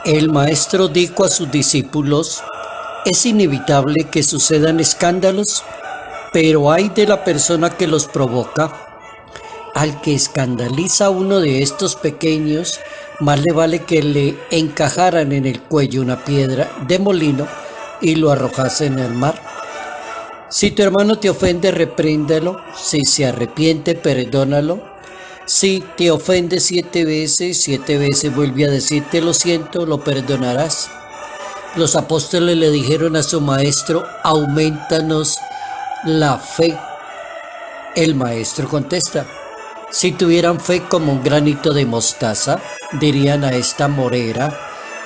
El maestro dijo a sus discípulos: es inevitable que sucedan escándalos, pero ay de la persona que los provoca. Al que escandaliza a uno de estos pequeños, más le vale que le encajaran en el cuello una piedra de molino y lo arrojasen al mar. Si tu hermano te ofende, repréndelo. Si se arrepiente, perdónalo. Si te ofende 7 veces vuelve a decirte lo siento, lo perdonarás. Los apóstoles le dijeron a su maestro: aumentanos la fe. El maestro contesta: si tuvieran fe como un granito de mostaza, dirían a esta morera: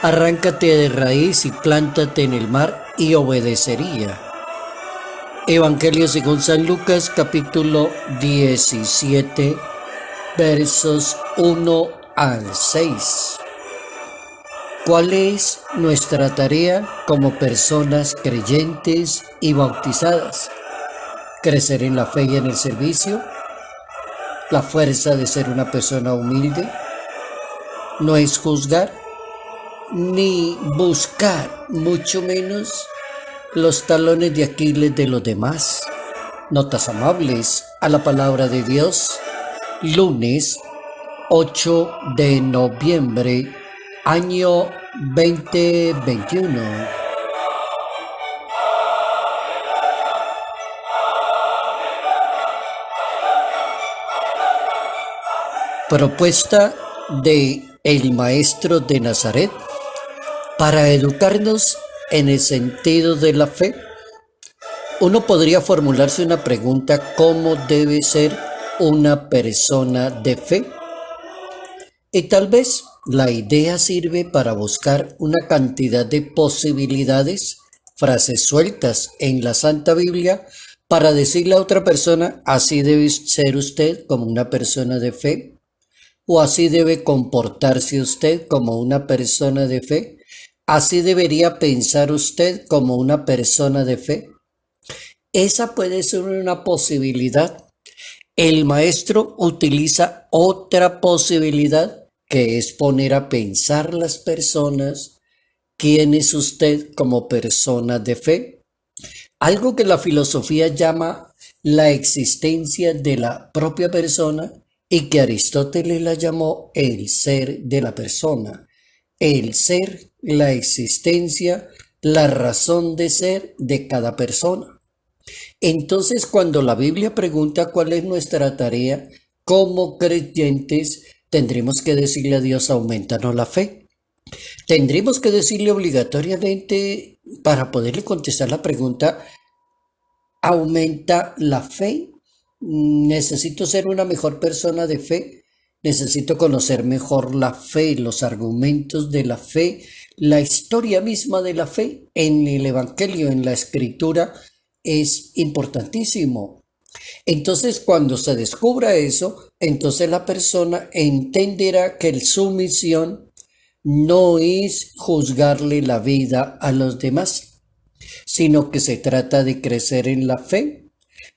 arráncate de raíz y plántate en el mar, y obedecería. Evangelio según San Lucas, capítulo 17, versos 1 al 6. ¿Cuál es nuestra tarea como personas creyentes y bautizadas? Crecer en la fe y en el servicio. La fuerza de ser una persona humilde no es juzgar ni buscar, mucho menos los talones de Aquiles de los demás. Notas amables a la palabra de Dios. Lunes 8 de noviembre, año 2021. Propuesta de el Maestro de Nazaret para educarnos en el sentido de la fe. Uno podría formularse una pregunta: ¿cómo debe ser una persona de fe? Y tal vez la idea sirve para buscar una cantidad de posibilidades, frases sueltas en la Santa Biblia, para decirle a otra persona: así debe ser usted como una persona de fe, o así debe comportarse usted como una persona de fe, así debería pensar usted como una persona de fe. Esa puede ser una posibilidad. El maestro utiliza otra posibilidad, que es poner a pensar las personas quién es usted como persona de fe. Algo que la filosofía llama la existencia de la propia persona y que Aristóteles la llamó el ser de la persona. El ser, la existencia, la razón de ser de cada persona. Entonces, cuando la Biblia pregunta cuál es nuestra tarea como creyentes, tendremos que decirle a Dios: aumentanos la fe. Tendremos que decirle obligatoriamente, para poderle contestar la pregunta: ¿aumenta la fe? Necesito ser una mejor persona de fe. Necesito conocer mejor la fe, los argumentos de la fe, la historia misma de la fe en el Evangelio, en la Escritura. Es importantísimo. Entonces, cuando se descubra eso, entonces la persona entenderá que su misión no es juzgarle la vida a los demás, sino que se trata de crecer en la fe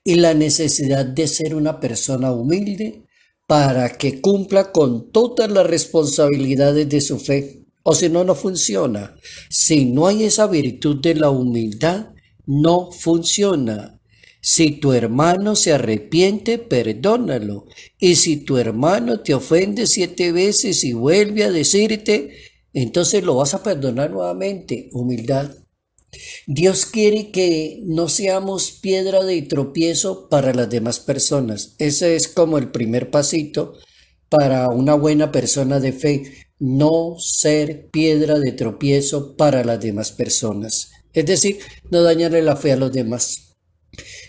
y la necesidad de ser una persona humilde para que cumpla con todas las responsabilidades de su fe. O si no, no funciona. Si no hay esa virtud de la humildad, no funciona. Si tu hermano se arrepiente, perdónalo. Y si tu hermano te ofende 7 veces y vuelve a decirte, entonces lo vas a perdonar nuevamente. Humildad. Dios quiere que no seamos piedra de tropiezo para las demás personas. Ese es como el primer pasito para una buena persona de fe: no ser piedra de tropiezo para las demás personas. Es decir, no dañarle la fe a los demás.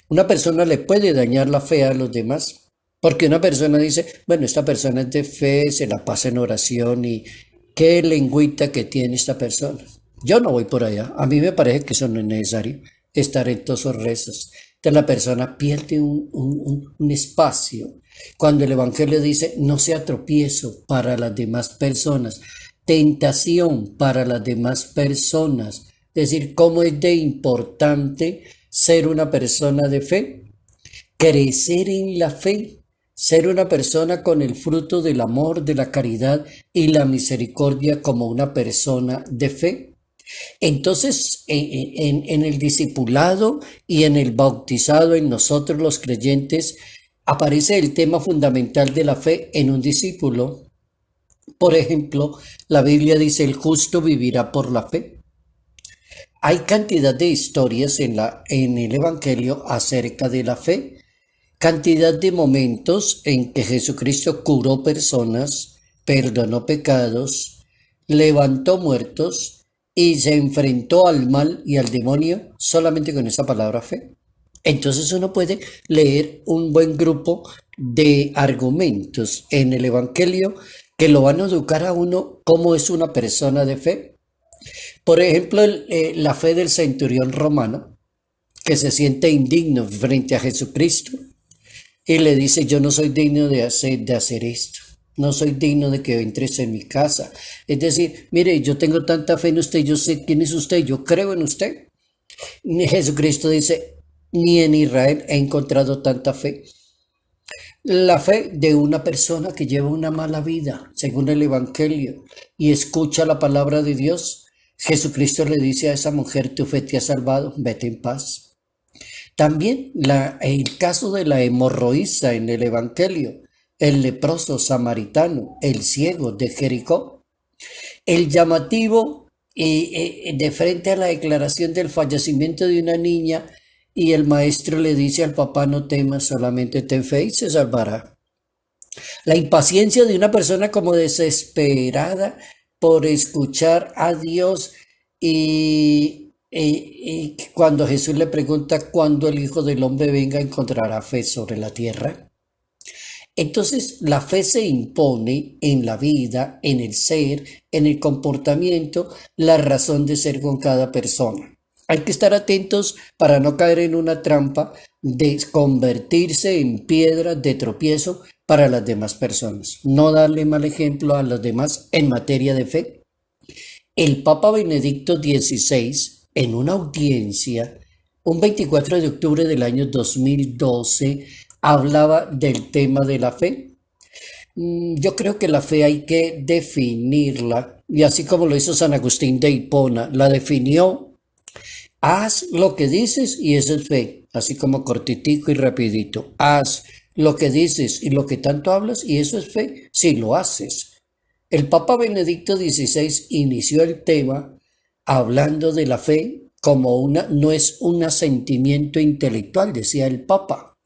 Una persona le puede dañar la fe a los demás, porque una persona dice: bueno, esta persona es de fe, se la pasa en oración, y qué lengüita que tiene esta persona. Yo no voy por allá. A mí me parece que eso no es necesario, estar en todos esos rezos. Entonces la persona pierde un espacio. Cuando el Evangelio dice: no sea tropiezo para las demás personas, tentación para las demás personas. Es decir, cómo es de importante ser una persona de fe, crecer en la fe, ser una persona con el fruto del amor, de la caridad y la misericordia como una persona de fe. Entonces, en el discipulado y en el bautizado, en nosotros los creyentes, aparece el tema fundamental de la fe en un discípulo. Por ejemplo, la Biblia dice, el justo vivirá por la fe. Hay cantidad de historias en el Evangelio acerca de la fe, cantidad de momentos en que Jesucristo curó personas, perdonó pecados, levantó muertos y se enfrentó al mal y al demonio solamente con esa palabra fe. Entonces uno puede leer un buen grupo de argumentos en el Evangelio que lo van a educar a uno cómo es una persona de fe. Por ejemplo, la fe del centurión romano, que se siente indigno frente a Jesucristo y le dice, yo no soy digno de hacer esto, no soy digno de que entres en mi casa. Es decir, mire, yo tengo tanta fe en usted, yo sé quién es usted, yo creo en usted. Y Jesucristo dice, ni en Israel he encontrado tanta fe. La fe de una persona que lleva una mala vida, según el Evangelio, y escucha la palabra de Dios. Jesucristo le dice a esa mujer, tu fe te ha salvado, vete en paz. También el caso de la hemorroísa en el Evangelio, el leproso samaritano, el ciego de Jericó. El llamativo de frente a la declaración del fallecimiento de una niña, y el maestro le dice al papá, no temas, solamente ten fe y se salvará. La impaciencia de una persona como desesperada por escuchar a Dios y cuando Jesús le pregunta cuándo el Hijo del Hombre venga, encontrará fe sobre la tierra. Entonces la fe se impone en la vida, en el ser, en el comportamiento, la razón de ser con cada persona. Hay que estar atentos para no caer en una trampa de convertirse en piedra de tropiezo para las demás personas. No darle mal ejemplo a los demás en materia de fe. El Papa Benedicto XVI, en una audiencia, un 24 de octubre del año 2012, hablaba del tema de la fe. Yo creo que la fe hay que definirla, y así como lo hizo San Agustín de Hipona, la definió. Haz lo que dices y eso es fe, así como cortitico y rapidito. Haz lo que dices y lo que tanto hablas y eso es fe, si lo haces. El Papa Benedicto XVI inició el tema hablando de la fe como no es un asentimiento intelectual, decía el Papa.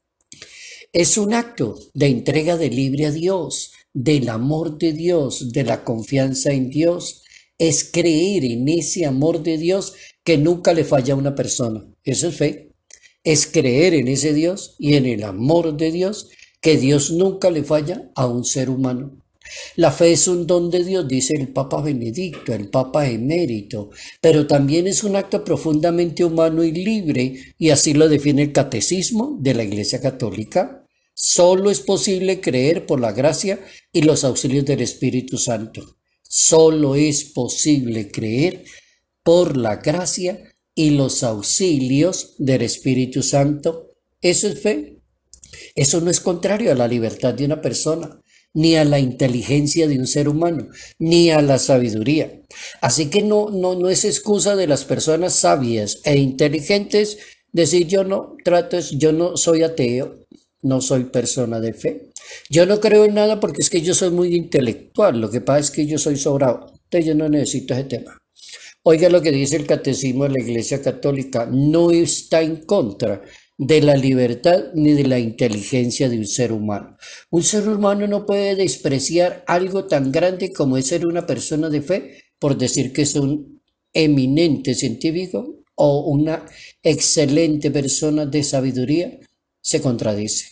Es un acto de entrega de libre a Dios, del amor de Dios, de la confianza en Dios. Es creer en ese amor de Dios que nunca le falla a una persona. Eso es fe. Es creer en ese Dios y en el amor de Dios, que Dios nunca le falla a un ser humano. La fe es un don de Dios, dice el Papa Benedicto, el Papa emérito, pero también es un acto profundamente humano y libre, y así lo define el Catecismo de la Iglesia Católica. Solo es posible creer por la gracia y los auxilios del Espíritu Santo. Solo es posible creer por la gracia y los auxilios del Espíritu Santo. Eso es fe. Eso no es contrario a la libertad de una persona, ni a la inteligencia de un ser humano, ni a la sabiduría. Así que no es excusa de las personas sabias e inteligentes decir yo no soy ateo, no soy persona de fe. Yo no creo en nada porque es que yo soy muy intelectual, lo que pasa es que yo soy sobrado, entonces yo no necesito ese tema. Oiga lo que dice el Catecismo de la Iglesia Católica, no está en contra de la libertad ni de la inteligencia de un ser humano. Un ser humano no puede despreciar algo tan grande como es ser una persona de fe por decir que es un eminente científico o una excelente persona de sabiduría. Se contradice.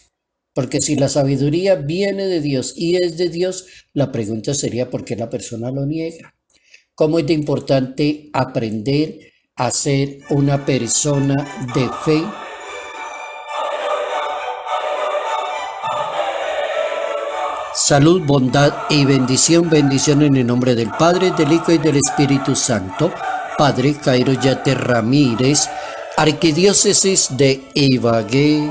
Porque si la sabiduría viene de Dios y es de Dios, la pregunta sería ¿por qué la persona lo niega? ¿Cómo es de importante aprender a ser una persona de fe? Salud, bondad y bendición, bendición en el nombre del Padre, del Hijo y del Espíritu Santo. Padre Cairo Yate Ramírez, Arquidiócesis de Ibagué.